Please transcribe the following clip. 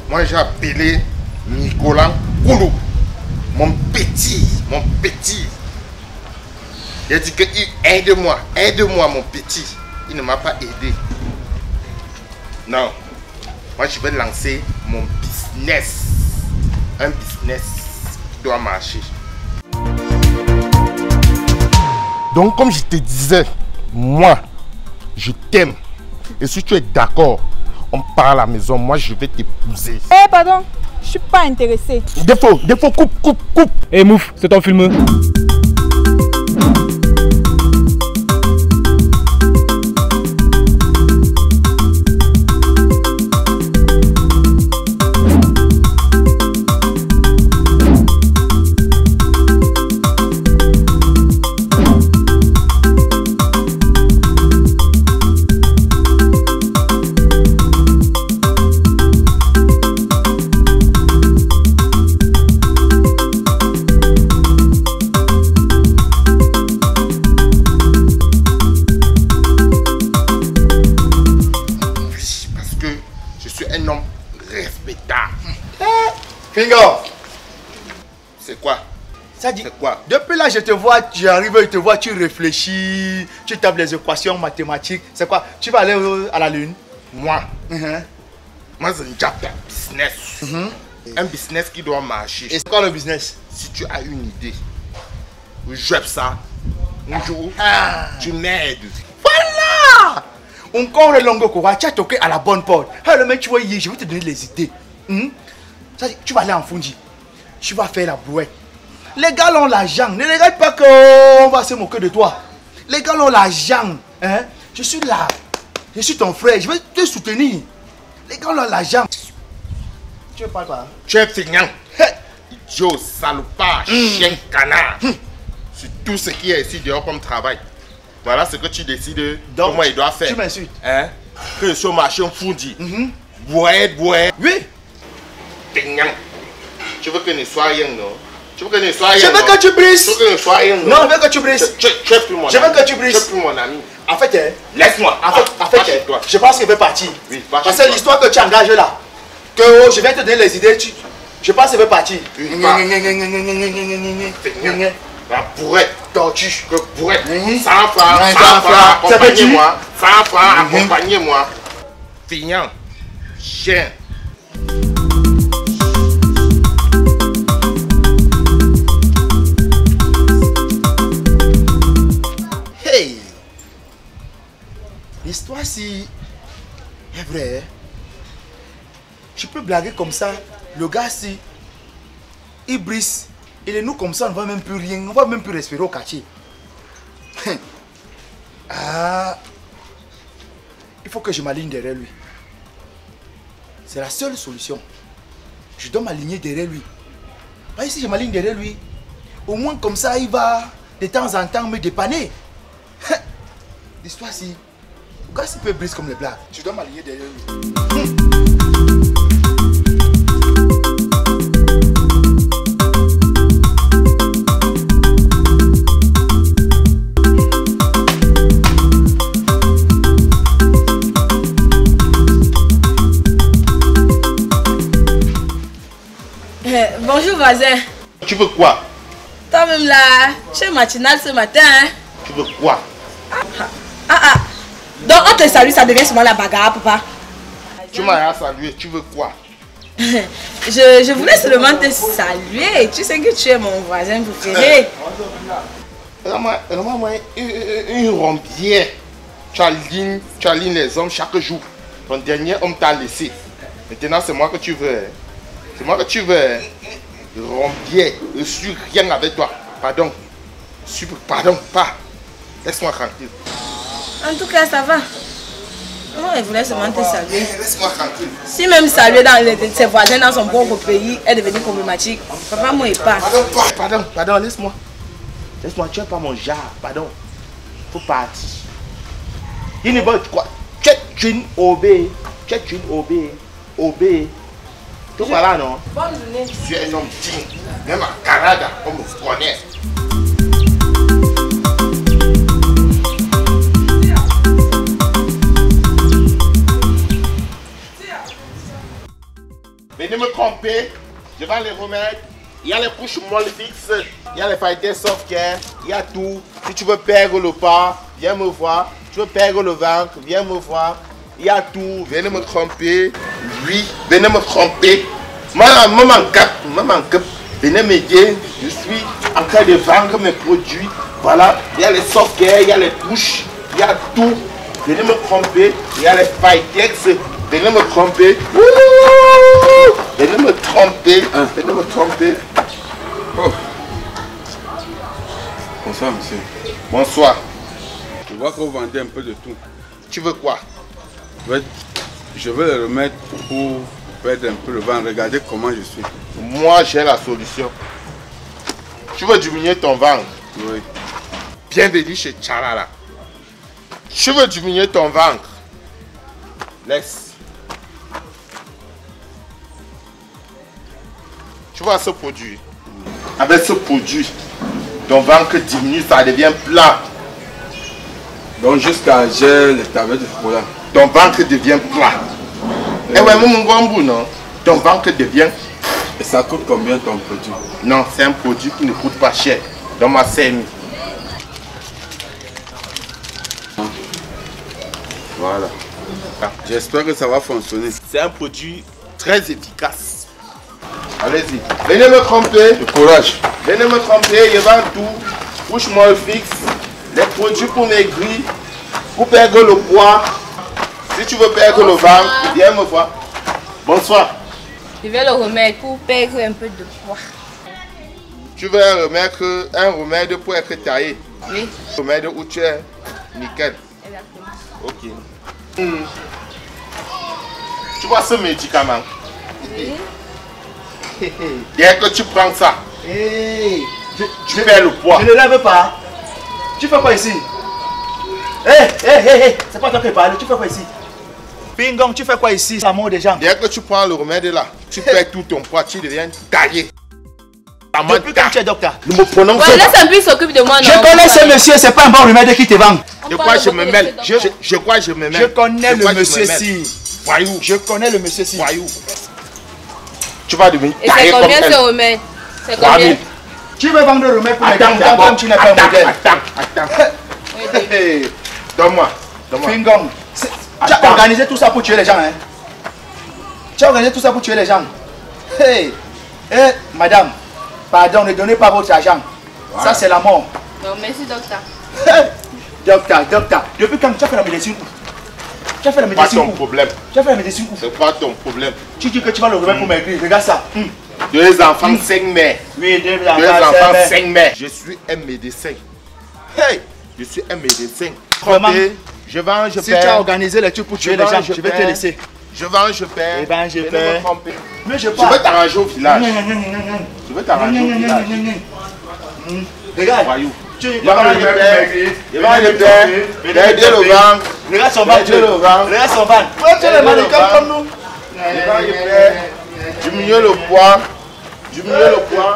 Moi, j'ai appelé Nicolas Koulou. Mon petit. Il a dit que aide-moi mon petit. Il ne m'a pas aidé. Non. Moi, je vais lancer mon business. Un business qui doit marcher. Donc, comme je te disais, moi, je t'aime. Et si tu es d'accord, on part à la maison. Moi, je vais t'épouser. Eh, pardon, je suis pas intéressée. Défaut, coupe. Eh, Mouf, c'est ton film. Finger. C'est quoi? Ça dit, c'est quoi? Depuis là, je te vois, tu arrives, je te vois, tu réfléchis, tu tapes les équations mathématiques. C'est quoi? Tu vas aller à la lune? Moi, moi, c'est un business. Un business qui doit marcher. Et c'est quoi le business? Si tu as une idée, je ça. Un jour, tu m'aides. Voilà! Encore le longo, tu as toqué à la bonne porte. Le mec, tu vois, je vais te donner les idées. Ça dit, tu vas aller en Fundi. Tu vas faire la brouette. Les gars ont l'argent. Ne regarde pas qu'on va se moquer de toi. Les gars ont l'argent. Je suis là. Je suis ton frère. Je vais te soutenir. Les gars ont l'argent. Tu ne parles pas? Tu es feignant. Idiot, salopard, chien, canard. Sur tout ce qui est ici dehors comme travail. Voilà ce que tu décides. Donc, comment il doit faire. Tu m'insultes. Que je sois au marché en Fundi. Bouette. Oui. Feignant. Tu veux que ne soit rien, non? Tu veux que ne soit rien? Je veux que tu brises. Tu veux que ne soit rien, non? Non, je veux que tu brises. Tu es plus mon ami. Je veux que tu brises. Tu es plus mon ami. En fait, laisse-moi. En fait, je pense qu'il veut partir. Oui, parce que l'histoire que tu engages là, que je viens te donner les idées, je pense qu'il veut partir. La bourrette. Tortue. Que bourrette. 100 francs, accompagnez-moi. 100 francs, accompagnez-moi. Feignant. Chien. Hey! L'histoire si est vraie. Je peux blaguer comme ça. Le gars si il brise. Et nous comme ça on ne va même plus rien. On ne va même plus respirer au quartier. Il faut que je m'aligne derrière lui. C'est la seule solution. Je dois m'aligner derrière lui. Pas si je m'aligne derrière lui. Au moins comme ça il va de temps en temps me dépanner. L'histoire si le gars s'il peut briser comme les blagues. Je dois m'aligner derrière lui. Bonjour voisin. Tu veux quoi? Toi-même là, tu es matinal ce matin. Hein? Tu veux quoi? Donc on te salue, ça devient souvent la bagarre, papa. Tu m'as salué, tu veux quoi? je voulais seulement te saluer. Tu sais que tu es mon voisin préféré. Moi, une rombière. Tu alignes les hommes chaque jour. Ton dernier homme t'a laissé. Maintenant, c'est moi que tu veux. C'est moi que tu veux. Rombière. Je suis rien avec toi. Pardon. Pardon, pas. Laisse-moi tranquille. En tout cas, ça va. Moi, elle voulait seulement te saluer. Laisse-moi tranquille. Si même saluer ses voisins dans son propre pays est devenu problématique, papa, moi, il part. Pardon, laisse-moi. Laisse-moi, tu n'es pas mon genre. Pardon. Faut partir. Il ne veut quoi? Tu es une obé. Obé. Tu vois là, non? Bonne journée. Tu es un homme digne. Même à Canada, on me connaît. Venez me tromper. Je vais les remettre. Il y a les couches molles fixes. Il y a les failletés soft care. Il y a tout. Si tu veux perdre le pas, viens me voir. Tu veux perdre le ventre, viens me voir. Il y a tout. Venez me tromper. Oui, venez me tromper. Maman cap. Venez m'aider. Je suis en train de vendre mes produits. Voilà. Il y a les soft care, il y a les couches. Il y a tout. Venez me tromper. Il y a les failletex. Venez me tromper. Venez me tromper. Venez me tromper. Oh. Bonsoir, monsieur. Bonsoir. Je vois que vous vendez un peu de tout. Tu veux quoi? Je veux le remettre pour perdre un peu le vent. Regardez comment je suis. Moi, j'ai la solution. Tu veux diminuer ton ventre? Oui. Bienvenue chez Tchalala. Tu veux diminuer ton ventre? Laisse. Tu vois ce produit? Avec ce produit, ton ventre diminue, ça devient plat. Donc jusqu'à j'ai les tablettes de chocolat. Ton ventre devient plat. Eh ouais, mon gambou, non? Ton ventre devient... Et ça coûte combien ton produit? Non, c'est un produit qui ne coûte pas cher. Dans ma CMI. Voilà. J'espère que ça va fonctionner. C'est un produit très efficace. Allez-y. Venez me tromper. Le courage. Venez me tromper. Je vends tout. Couche molle fixe. Les produits pour maigrir. Pour perdre le poids. Si tu veux perdre le ventre, viens me voir. Bonsoir. Je vais le remettre pour perdre un peu de poids. Tu veux un remède pour être taillé? Oui. Un remède où tu es nickel. Exactement. Ok. Tu vois ce médicament? Oui. Dès que tu prends ça, Hey, tu perds le poids. je ne lève pas. Tu fais quoi ici? C'est pas toi qui parle, tu fais quoi ici? Pingong, tu fais quoi ici? La mort des gens. Dès que tu prends le remède là, tu perds tout ton poids, tu deviens taillé. Depuis quand tu es docteur? Nous me prononçons Ouais, laisse pas. un peu s'occupe de moi. Je connais ce monsieur, c'est pas un bon remède qui te vend. Je crois que je me mêle. Je crois que je me mêle. Je connais crois le que je me monsieur mêle. ci. Voyou. Je connais le monsieur ci. Voyou. Tu vas devenir Et taillé c'est comme combien elle. ce remède? C'est 3 000. combien? Tu veux vendre le remède pour les Attends gens d'abord. comme tu n'es pas un modèle. Attends. Hey, donne-moi. Donne-moi. Pingong, tu as organisé tout ça pour tuer les gens, hein? Tu as organisé tout ça pour tuer les gens. Hey, madame, pardon, ne donnez pas votre argent. Voilà. Ça, c'est la mort. Non, merci docteur. Docteur, depuis quand tu as fait la médecine où? Tu as fait la C'est pas médecine ton où? problème. Tu as fait la médecine où? C'est pas ton problème. Tu dis que tu vas le remettre pour maigrir. Regarde ça. 2 enfants, 5 mères. Oui, 2 2 enfants, 5 mères. Je suis un médecin. Hey, je suis un médecin. Vraiment? Je vends, je Si tu as perds. organisé les trucs pour tuer Je les vends, gens, je je vais te perds. laisser. Je vends, je perds. Eh ben, je Venez perds. me tromper. Mais je Je pars. veux t'arranger au village. Je veux t'arranger au village. Regarde. Voyou. Tu Je vends, je perds. Je vends, je perds. Perdez le ventre. Regarde son ventre. Perdez le ventre. Regarde son ventre. Toi, tu es le mannequin comme nous. Je vends, je perds. Diminuez le poids. Diminuez le poids.